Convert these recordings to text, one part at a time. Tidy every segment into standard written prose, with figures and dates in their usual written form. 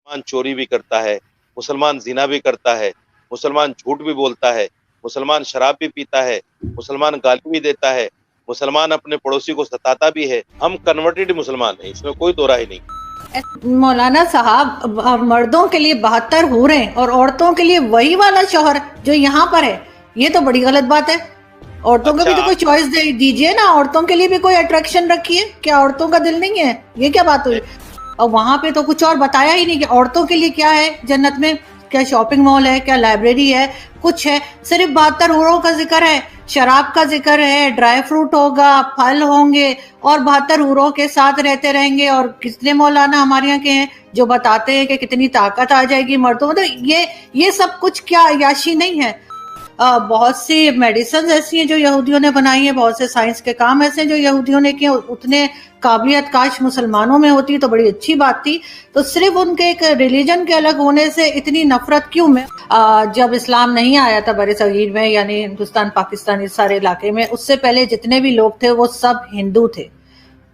مسلمان چوری بھی کرتا ہے، مسلمان زنا بھی کرتا ہے، مسلمان جھوٹ بھی بولتا ہے، مسلمان شراب بھی پیتا ہے، مسلمان گالی بھی دیتا ہے، مسلمان اپنے پڑوسی کو ستاتا بھی ہے. ہم کنورٹڈ مسلمان ہیں، اس میں کوئی دو رائے نہیں. مولانا صاحب، مردوں کے لیے 72 حوریں اور عورتوں کے لیے وہی والا شوہر جو یہاں پر ہے، یہ تو بڑی غلط بات ہے. عورتوں کو بھی تو کوئی چوائس دیجئے نا، عورتوں کے لیے بھی کوئی اٹریکشن رکھیے. کیا عورتوں کا دل نہیں ہے؟ یہ کیا بات ہوئی؟ اور وہاں پہ تو کچھ اور بتایا ہی نہیں کہ عورتوں کے لیے کیا ہے جنت میں. کیا شاپنگ مال ہے، کیا لائبریری ہے، کچھ ہے؟ صرف 72 حوروں کا ذکر ہے، شراب کا ذکر ہے، ڈرائی فروٹ ہوگا، پھل ہوں گے، اور 72 حوروں کے ساتھ رہتے رہیں گے. اور کتنے مولانا ہمارے یہاں کے ہیں جو بتاتے ہیں کہ کتنی طاقت آ جائے گی مردوں میں. تو یہ سب کچھ کیا عیاشی نہیں ہے؟ بہت سی میڈیسنز ایسی ہیں جو یہودیوں نے بنائی ہیں، بہت سے سائنس کے کام ایسے ہیں جو یہودیوں نے کیے. اتنے قابلیت کاش مسلمانوں میں ہوتی تو بڑی اچھی بات تھی. تو صرف ان کے ایک ریلیجن کے الگ ہونے سے اتنی نفرت کیوں؟ میں جب اسلام نہیں آیا تھا بر صغیر میں، یعنی ہندوستان، پاکستان، اس سارے علاقے میں، اس سے پہلے جتنے بھی لوگ تھے وہ سب ہندو تھے.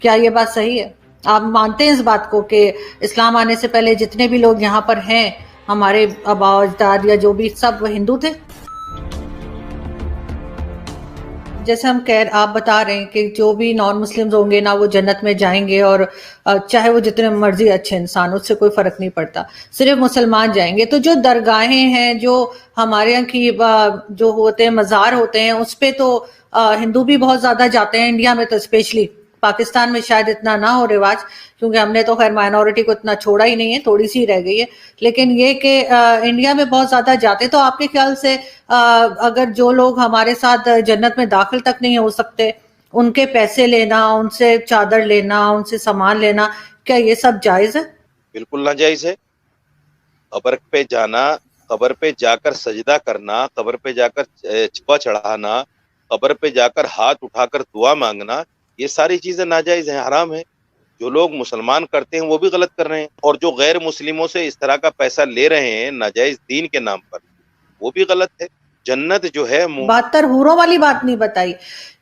کیا یہ بات صحیح ہے؟ آپ مانتے ہیں اس بات کو کہ اسلام آنے سے پہلے جتنے بھی لوگ یہاں پر ہیں، ہمارے آباء و اجداد یا جو بھی، سب وہ ہندو تھے؟ جیسے آپ بتا رہے ہیں کہ جو بھی نان مسلمز ہوں گے نہ وہ جنت میں جائیں گے، اور چاہے وہ جتنے مرضی اچھے انسان، اس سے کوئی فرق نہیں پڑتا، صرف مسلمان جائیں گے. تو جو درگاہیں ہیں، جو ہمارے یہاں کی جو ہوتے ہیں مزار ہوتے ہیں، اس پہ تو ہندو بھی بہت زیادہ جاتے ہیں. انڈیا میں تو اسپیشلی، پاکستان میں شاید اتنا نہ ہو رواج، کیونکہ ہم نے تو خیر مائنورٹی کو اتنا چھوڑا ہی نہیں ہے، تھوڑی سی رہ گئی ہے. لیکن یہ کہ انڈیا میں بہت زیادہ جاتے. تو آپ کے خیال سے اگر جو لوگ ہمارے ساتھ جنت میں داخل تک نہیں ہو سکتے، ان کے پیسے لینا، ان سے چادر لینا، ان سے سامان لینا، کیا یہ سب جائز ہے؟ بالکل ناجائز ہے. قبر پہ جانا، قبر پہ جا کر سجدہ کرنا، قبر پہ جا کر چپا چڑھانا، قبر پہ جا کر ہاتھ اٹھا کر دعا مانگنا، یہ ساری چیزیں ناجائز ہیں، حرام ہیں. جو لوگ مسلمان کرتے ہیں وہ بھی غلط کر رہے ہیں، اور جو غیر مسلموں سے اس طرح کا پیسہ لے رہے ہیں ناجائز دین کے نام پر، وہ بھی غلط ہے. جنت جو ہے 72 حوروں والی بات نہیں بتائی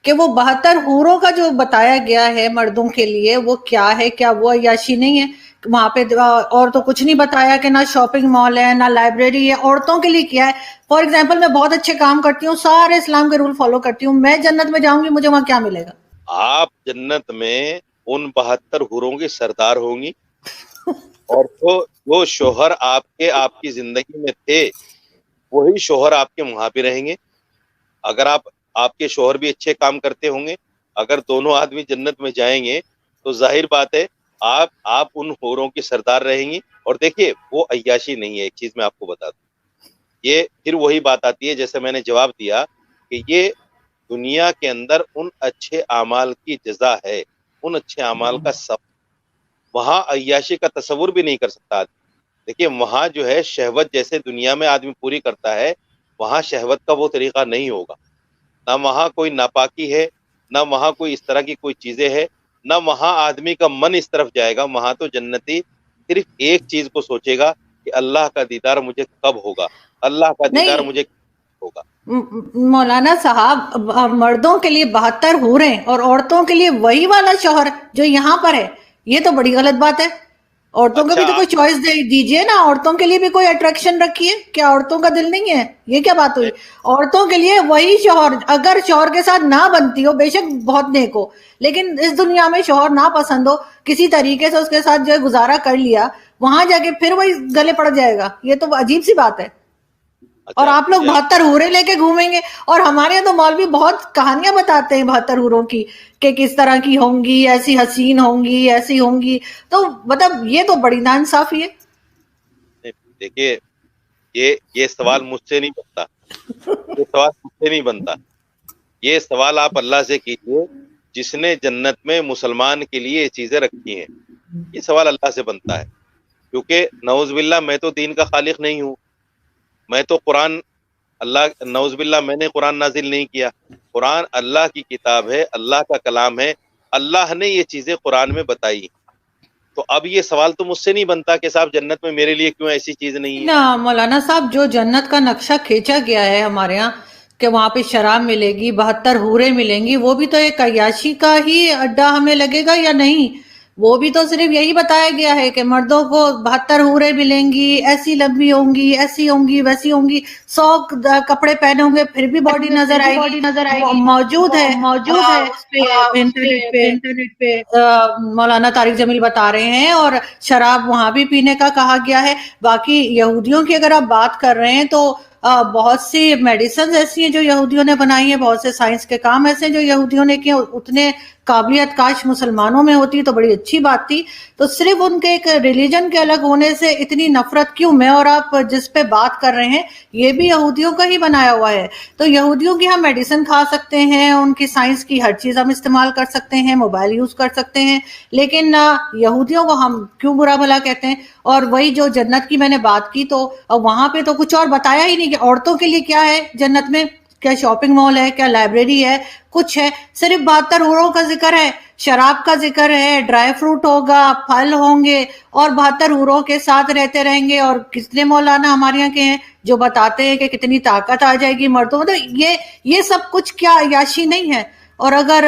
کہ وہ 72 حوروں کا جو بتایا گیا ہے مردوں کے لیے، وہ کیا ہے؟ کیا وہ عیاشی نہیں ہے وہاں پہ؟ اور تو کچھ نہیں بتایا کہ نہ شاپنگ مال ہے، نہ لائبریری ہے. عورتوں کے لیے کیا ہے؟ فار ایگزامپل، میں بہت اچھے کام کرتی ہوں، سارے اسلام کے رول فالو کرتی ہوں، میں جنت میں جاؤں گی، مجھے وہاں کیا ملے گا؟ آپ جنت میں ان 72 حوروں کی سردار ہوں گی، اور جو شوہر آپ کی زندگی میں تھے وہی شوہر آپ کے وہاں بھی رہیں گے. اگر آپ کے شوہر بھی اچھے کام کرتے ہوں گے، اگر دونوں آدمی جنت میں جائیں گے تو ظاہر بات ہے آپ ان حوروں کی سردار رہیں گی. اور دیکھیے، وہ عیاشی نہیں ہے. ایک چیز میں آپ کو بتا دوں، یہ پھر وہی بات آتی ہے جیسے میں نے جواب دیا کہ یہ دنیا کے اندر ان اچھے اعمال کی جزا ہے، ان اچھے اعمال کا سب. وہاں عیاشی کا تصور بھی نہیں کر سکتا آدمی. دیکھیے، وہاں جو ہے شہوت جیسے دنیا میں آدمی پوری کرتا ہے، وہاں شہوت کا وہ طریقہ نہیں ہوگا. نہ وہاں کوئی ناپاکی ہے، نہ وہاں کوئی اس طرح کی کوئی چیزیں ہے، نہ وہاں آدمی کا من اس طرف جائے گا. وہاں تو جنتی صرف ایک چیز کو سوچے گا کہ اللہ کا دیدار مجھے کب ہوگا، اللہ کا دیدار نہیں مجھے کب ہوگا. مولانا صاحب، مردوں کے لیے 72 حوریں اور عورتوں کے لیے وہی والا شوہر جو یہاں پر ہے، یہ تو بڑی غلط بات ہے. عورتوں کو بھی تو کوئی چوائس دیجئے نا، عورتوں کے لیے بھی کوئی اٹریکشن رکھیے. کیا عورتوں کا دل نہیں ہے؟ یہ کیا بات ہوئی؟ عورتوں کے لیے وہی شوہر، اگر شوہر کے ساتھ نہ بنتی ہو، بے شک بہت نیک ہو، لیکن اس دنیا میں شوہر نہ پسند ہو، کسی طریقے سے اس کے ساتھ جو ہے گزارا کر لیا، وہاں جا کے پھر وہی گلے پڑ جائے گا. یہ تو عجیب سی بات ہے. اور آپ لوگ 72 حوریں لے کے گھومیں گے. اور ہمارے یہاں تو مولوی بہت کہانیاں بتاتے ہیں 72 حوروں کی، کہ کس طرح کی ہوں گی، ایسی حسین ہوں گی، ایسی ہوں گی. تو مطلب یہ تو بڑی ناانصافی ہے. دیکھیے، یہ سوال مجھ سے نہیں بنتا، یہ سوال مجھ سے نہیں بنتا. یہ سوال آپ اللہ سے کیجئے جس نے جنت میں مسلمان کے لیے یہ چیزیں رکھی ہیں. یہ سوال اللہ سے بنتا ہے، کیونکہ نعوذ باللہ میں تو دین کا خالق نہیں ہوں. میں تو قرآن، اللہ نعوذ باللہ، میں نے قرآن نازل نہیں کیا. قرآن اللہ کی کتاب ہے، اللہ کا کلام ہے، اللہ نے یہ چیزیں قرآن میں بتائی. تو اب یہ سوال تو مجھ سے نہیں بنتا کہ صاحب جنت میں میرے لیے کیوں ایسی چیز نہیں ہے. نا مولانا صاحب، جو جنت کا نقشہ کھینچا گیا ہے ہمارے ہاں کہ وہاں پہ شراب ملے گی، 72 حوریں ملیں گی، وہ بھی تو ایک عیاشی کا ہی اڈا ہمیں لگے گا یا نہیں؟ وہ بھی تو صرف یہی بتایا گیا ہے کہ مردوں کو 72 حوریں ملیں گی، ایسی لمبی ہوں گی، ایسی ہوں گی، ویسی ہوں گی، 100 کپڑے پہنے ہوں گے پھر بھی باڈی نظر آئے گی، موجود ہے اس پہ انٹرنیٹ پہ، انٹرنیٹ پہ مولانا طارق جمیل بتا رہے ہیں، اور شراب وہاں بھی پینے کا کہا گیا ہے۔ باقی یہودیوں کی اگر آپ بات کر رہے ہیں تو بہت سی میڈیسنز ایسی ہیں جو یہودیوں نے بنائی ہیں، بہت سے سائنس کے کام ایسے ہیں جو یہودیوں نے کیے، اتنے قابلیت کاش مسلمانوں میں ہوتی تو بڑی اچھی بات تھی۔ تو صرف ان کے ایک ریلیجن کے الگ ہونے سے اتنی نفرت کیوں؟ میں اور آپ جس پہ بات کر رہے ہیں یہ بھی یہودیوں کا ہی بنایا ہوا ہے۔ تو یہودیوں کی ہم میڈیسن کھا سکتے ہیں، ان کی سائنس کی ہر چیز ہم استعمال کر سکتے ہیں، موبائل یوز کر سکتے ہیں، لیکن یہودیوں کو ہم کیوں برا بھلا کہتے ہیں؟ اور وہی جو جنت کی میں نے بات کی، تو وہاں پہ تو کچھ اور بتایا ہی نہیں کہ عورتوں کے لیے کیا ہے جنت میں، کیا شاپنگ مال ہے، کیا لائبریری ہے، کچھ ہے؟ صرف 72 حوروں کا ذکر ہے، شراب کا ذکر ہے، ڈرائی فروٹ ہوگا، پھل ہوں گے، اور 72 حوروں کے ساتھ رہتے رہیں گے۔ اور کتنے مولانا ہمارے یہاں کے ہیں جو بتاتے ہیں کہ کتنی طاقت آ جائے گی مردوں میں، تو یہ سب کچھ کیا عیاشی نہیں ہے؟ اور اگر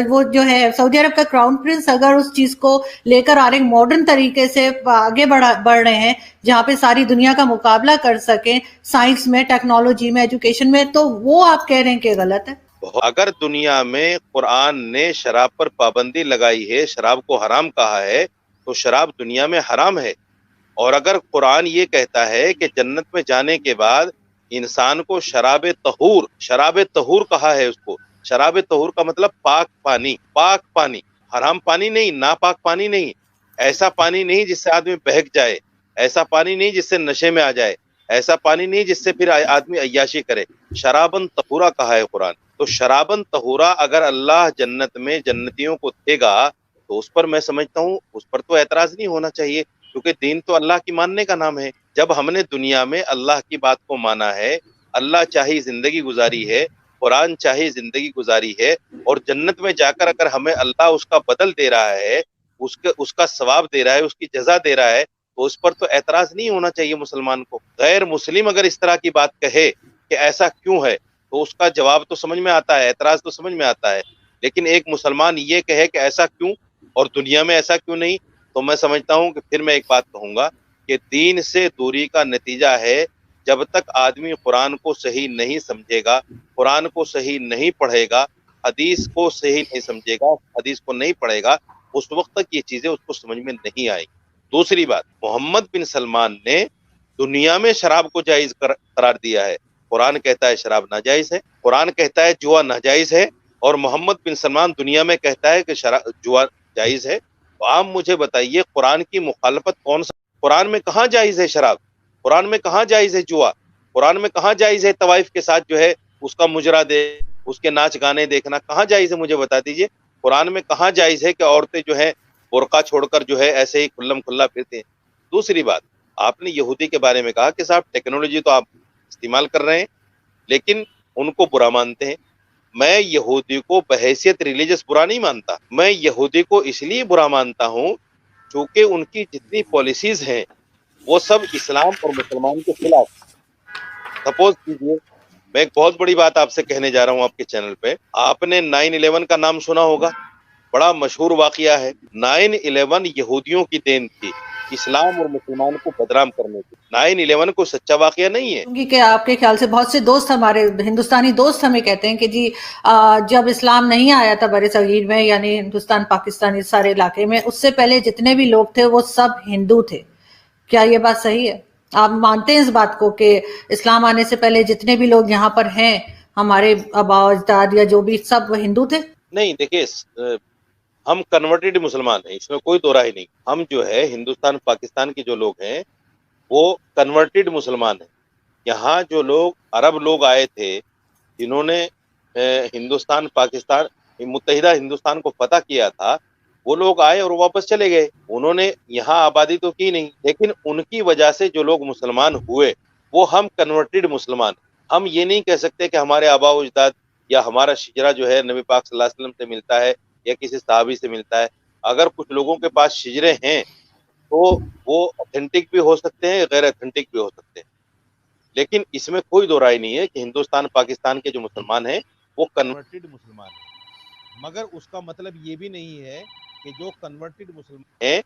وہ جو ہے سعودی عرب کا کراؤن پرنس اگر اس چیز کو لے کر آ رہے ماڈرن طریقے سے آگے بڑھ رہے ہیں جہاں پہ ساری دنیا کا مقابلہ کر سکیں سائنس میں، ٹیکنالوجی میں، ایجوکیشن میں، تو وہ آپ کہہ رہے ہیں کہ غلط ہے؟ اگر دنیا میں قرآن نے شراب پر پابندی لگائی ہے، شراب کو حرام کہا ہے، تو شراب دنیا میں حرام ہے۔ اور اگر قرآن یہ کہتا ہے کہ جنت میں جانے کے بعد انسان کو شراب طہور کہا ہے، اس کو شراب طہور کا مطلب پاک پانی، حرام پانی نہیں، ناپاک پانی نہیں، ایسا پانی نہیں جس سے آدمی بہک جائے، ایسا پانی نہیں جس سے نشے میں آ جائے، ایسا پانی نہیں جس سے پھر آدمی عیاشی کرے، شرابن طہورا کہا ہے قرآن۔ تو شرابن طہورا اگر اللہ جنت میں جنتیوں کو دے گا تو اس پر میں سمجھتا ہوں اس پر تو اعتراض نہیں ہونا چاہیے، کیونکہ دین تو اللہ کی ماننے کا نام ہے۔ جب ہم نے دنیا میں اللہ کی بات کو مانا ہے، اللہ چاہی زندگی گزاری ہے، قرآن چاہی زندگی گزاری ہے، اور جنت میں جا کر اگر ہمیں اللہ اس کا بدل دے رہا ہے، اس کا ثواب دے رہا ہے، اس کی جزا دے رہا ہے، تو اس پر تو اعتراض نہیں ہونا چاہیے مسلمان کو۔ غیر مسلم اگر اس طرح کی بات کہے کہ ایسا کیوں ہے، تو اس کا جواب تو سمجھ میں آتا ہے، اعتراض تو سمجھ میں آتا ہے، لیکن ایک مسلمان یہ کہے کہ ایسا کیوں اور دنیا میں ایسا کیوں نہیں، تو میں سمجھتا ہوں کہ پھر میں ایک بات کہوں گا کہ دین سے دوری کا نتیجہ ہے جب تک آدمی قرآن کو صحیح نہیں سمجھے گا، قرآن کو صحیح نہیں پڑھے گا، حدیث کو صحیح نہیں سمجھے گا، حدیث کو نہیں پڑھے گا، اس وقت تک یہ چیزیں اس کو سمجھ میں نہیں آئیں گی۔ دوسری بات، محمد بن سلمان نے دنیا میں شراب کو جائز قرار دیا ہے، قرآن کہتا ہے شراب ناجائز ہے، قرآن کہتا ہے جوا ناجائز ہے، اور محمد بن سلمان دنیا میں کہتا ہے کہ جوا جائز ہے۔ تو آپ مجھے بتائیے قرآن کی مخالفت کون سا؟ قرآن میں کہاں جائز ہے شراب؟ قرآن میں کہاں جائز ہے جوا؟ قرآن میں کہاں جائز ہے طوائف کے ساتھ جو ہے اس کا مجرا دے، اس کے ناچ گانے دیکھنا کہاں جائز ہے؟ مجھے بتا دیجئے قرآن میں کہاں جائز ہے کہ عورتیں جو ہے برقع چھوڑ کر جو ہے ایسے ہی کھلم کھلا پھرتے ہیں؟ دوسری بات، آپ نے یہودی کے بارے میں کہا کہ صاحب ٹیکنالوجی تو آپ استعمال کر رہے ہیں لیکن ان کو برا مانتے ہیں۔ میں یہودی کو بحیثیت ریلیجس برا نہیں مانتا، میں یہودی کو اس لیے برا مانتا ہوں چونکہ ان کی جتنی پالیسیز ہیں وہ سب اسلام اور مسلمان کے خلاف۔ سپوز کیجیے، میں ایک بہت بڑی بات آپ سے کہنے جا رہا ہوں آپ کے چینل پہ، آپ نے 9/11 کا نام سنا ہوگا، بڑا مشہور واقعہ ہے۔ 9/11 یہودیوں کی دین تھی اسلام اور مسلمان کو بدنام کرنے کی۔ 9/11 کو سچا واقعہ نہیں ہے۔ کیونکہ کہ آپ کے خیال سے بہت سے دوست ہمارے ہندوستانی دوست ہمیں کہتے ہیں کہ جی جب اسلام نہیں آیا تھا بر صغیر میں، یعنی ہندوستان پاکستان اس سارے علاقے میں، اس سے پہلے جتنے بھی لوگ تھے وہ سب ہندو تھے۔ کیا یہ بات صحیح ہے؟ آپ مانتے ہیں اس بات کو کہ اسلام آنے سے پہلے جتنے بھی لوگ یہاں پر ہیں، ہمارے آباء و اجداد یا جو بھی، سب ہندو تھے؟ نہیں، دیکھیے ہم کنورٹڈ مسلمان ہیں، اس میں کوئی دو رائے نہیں۔ ہم جو ہے ہندوستان پاکستان کے جو لوگ ہیں وہ کنورٹڈ مسلمان ہیں۔ یہاں جو لوگ عرب لوگ آئے تھے جنہوں نے ہندوستان پاکستان متحدہ ہندوستان کو فتح کیا تھا، وہ لوگ آئے اور واپس چلے گئے، انہوں نے یہاں آبادی تو کی نہیں، لیکن ان کی وجہ سے جو لوگ مسلمان ہوئے وہ ہم کنورٹڈ مسلمان ہیں۔ ہم یہ نہیں کہہ سکتے کہ ہمارے آباء و اجداد یا ہمارا شجرہ جو ہے نبی پاک صلی اللہ علیہ وسلم سے ملتا ہے یا کسی صحابی سے ملتا ہے۔ اگر کچھ لوگوں کے پاس شجرے ہیں تو وہ اتھینٹک بھی ہو سکتے ہیں، غیر اتھینٹک بھی ہو سکتے ہیں، لیکن اس میں کوئی دو رائے نہیں ہے کہ ہندوستان پاکستان کے جو مسلمان ہیں وہ کنورٹڈ مسلمان ہیں۔ مگر اس کا مطلب یہ بھی نہیں ہے کہ جو کنورٹڈ مسلمان ہیں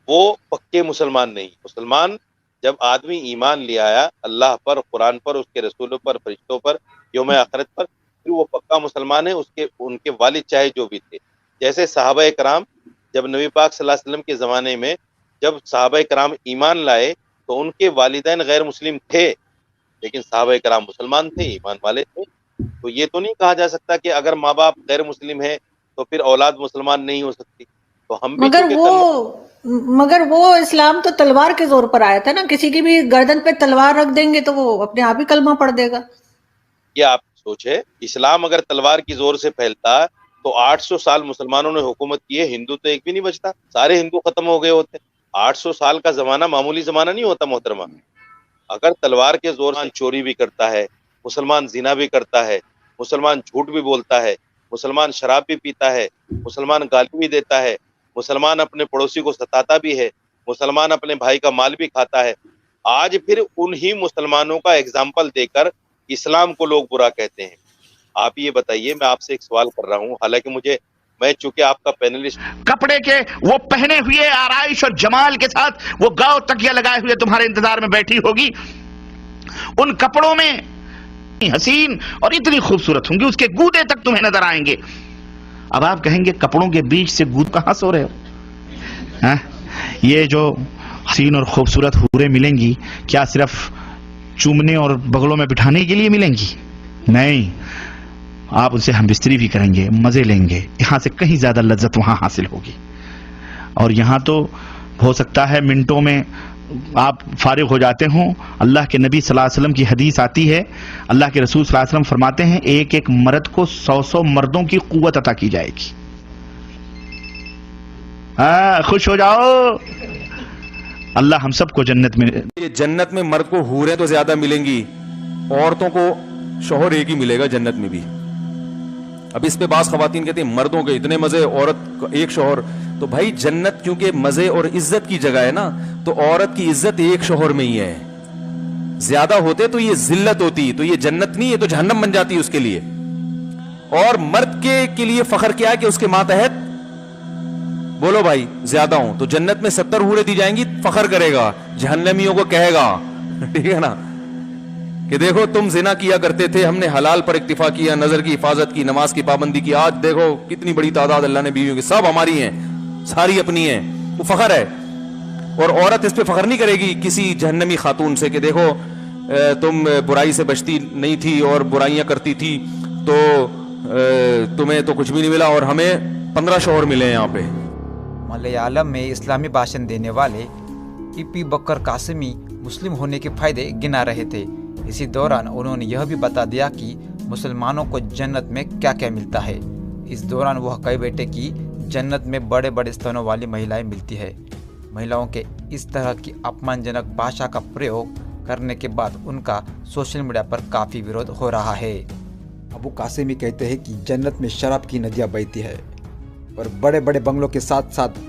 وہ پکے مسلمان نہیں. مسلمان جب آدمی ایمان لے آیا اللہ پر، قرآن پر، اس کے رسولوں پر، فرشتوں پر، یوم آخرت پر، پھر وہ پکا مسلمان ہے. ان کے والد چاہے جو بھی تھے، جیسے صحابہ کرام جب نبی پاک صلی اللہ علیہ وسلم کے زمانے میں جب صحابہ کرام ایمان لائے تو ان کے والدین غیر مسلم تھے، لیکن صحابہ کرام مسلمان تھے، ایمان والے تھے. تو یہ تو نہیں کہا جا سکتا کہ اگر ماں باپ غیر مسلم ہے تو پھر اولاد مسلمان نہیں ہو سکتی. تو ہم بھی مگر وہ اسلام تو تلوار کے زور پر آیا تھا نا، کسی کی بھی گردن پہ تلوار رکھ دیں گے تو وہ اپنے آپ ہی کلمہ پڑھ دے گا. یہ آپ سوچے، اسلام اگر تلوار کی زور سے پھیلتا تو 800 سال مسلمانوں نے حکومت کی ہے، ہندو تو ایک بھی نہیں بچتا، سارے ہندو ختم ہو گئے ہوتے. 800 سال کا زمانہ معمولی زمانہ نہیں ہوتا محترمہ. اگر تلوار کے زور سے چوری بھی کرتا ہے، مسلمان زنا بھی کرتا ہے، مسلمان جھوٹ بھی بولتا ہے، مسلمان شراب بھی پیتا ہے، مسلمان گالی بھی دیتا ہے، مسلمان اپنے پڑوسی کو ستاتا بھی ہے، مسلمان اپنے بھائی کا مال بھی کھاتا ہے، آج پھر انہی مسلمانوں کا ایگزامپل دے کر اسلام کو لوگ برا کہتے ہیں. آپ یہ بتائیے، میں آپ سے ایک سوال کر رہا ہوں، حالانکہ میں چونکہ آپ کا پینلسٹ، کپڑے کے وہ پہنے ہوئے آرائش اور جمال کے ساتھ وہ گاؤں تکیہ لگائے ہوئے تمہارے انتظار میں بیٹھی ہوگی، ان کپڑوں میں حسین اور اتنی خوبصورت ہوں گی، اس کے گودے تک تمہیں نظر آئیں گے. اب آپ کہیں گے کپڑوں کے بیچ سے گود کہاں سو رہے ہو؟ یہ جو حسین اور خوبصورت حوریں ملیں گی کیا صرف چومنے اور بغلوں میں بٹھانے کے لیے ملیں گی؟ نہیں، آپ ان سے ہم بستری بھی کریں گے، مزے لیں گے، یہاں سے کہیں زیادہ لذت وہاں حاصل ہوگی. اور یہاں تو ہو سکتا ہے منٹوں میں آپ فارغ ہو جاتے ہوں. اللہ کے نبی صلی اللہ علیہ وسلم کی حدیث آتی ہے، اللہ کے رسول صلی اللہ علیہ وسلم فرماتے ہیں ایک ایک مرد کو 100 مردوں کی قوت عطا کی جائے گی. خوش ہو جاؤ، اللہ ہم سب کو جنت میں. یہ جنت میں مرد کو حوریں تو زیادہ ملیں گی، عورتوں کو شوہر ایک ہی ملے گا جنت میں بھی. اب اس پہ بعض خواتین کہتے ہیں مردوں کے اتنے مزے، عورت ایک شوہر. تو بھائی جنت کیونکہ مزے اور عزت کی جگہ ہے نا، تو عورت کی عزت ایک شوہر میں ہی ہے. زیادہ ہوتے تو یہ ذلت ہوتی، تو یہ جنت نہیں، یہ تو جہنم بن جاتی اس کے لیے. اور مرد کے لیے فخر کیا ہے کہ اس کے ماتحت بولو بھائی زیادہ ہوں، تو جنت میں 70 حوریں دی جائیں گی، فخر کرے گا، جہنمیوں کو کہے گا، ٹھیک ہے نا، کہ دیکھو تم زنا کیا کرتے تھے، ہم نے حلال پر اکتفا کیا، نظر کی حفاظت کی، نماز کی پابندی کی، آج دیکھو کتنی بڑی تعداد اللہ نے بیویوں کی، سب ہماری ہیں، ساری اپنی ہیں. وہ فخر ہے. اور عورت اس پہ فخر نہیں کرے گی کسی جہنمی خاتون سے کہ دیکھو تم برائی سے بچتی نہیں تھی اور برائیاں کرتی تھی تو تمہیں تو کچھ بھی نہیں ملا اور ہمیں 15 شوہر ملے ہیں. یہاں پہ ملیالم میں اسلامی بھاشن دینے والے پی بکر قاسمی مسلم ہونے کے فائدے گنا رہے تھے. اسی دوران انہوں نے یہ بھی بتا دیا کہ مسلمانوں کو جنت میں کیا کیا ملتا ہے. اس دوران وہ کہہ بیٹھے کہ جنت میں بڑے بڑے ستنوں والی مہیلائیں ملتی ہے. مہیلاؤں کے اس طرح کی اپمان جنک بھاشا کا پریوگ کرنے کے بعد ان کا سوشل میڈیا پر کافی ویرودھ ہو رہا ہے. ابو قاسمی کہتے ہیں کہ جنت میں شراب کی ندیاں بہتی ہے اور بڑے بڑے بنگلوں کے ساتھ ساتھ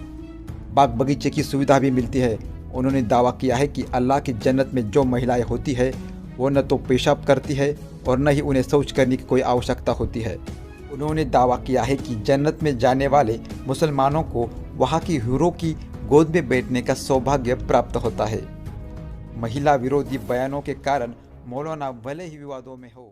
باغ بغیچے کی سویدھا بھی ملتی ہے. انہوں نے دعویٰ کیا ہے کہ اللہ کی جنت میں جو مہیلائیں ہوتی ہے وہ نہ تو پیشاب کرتی ہے اور نہ ہی انہیں شوچ کرنے کی کوئی آوشکتا ہوتی ہے. انہوں نے دعویٰ کیا ہے کہ جنت میں جانے والے مسلمانوں کو وہاں کی حوروں کی گود میں بیٹھنے کا سوبھاگیہ پراپت ہوتا ہے. مہیلا ویرودھی بیانوں کے کارن مولانا بھلے ہی ووادوں میں ہو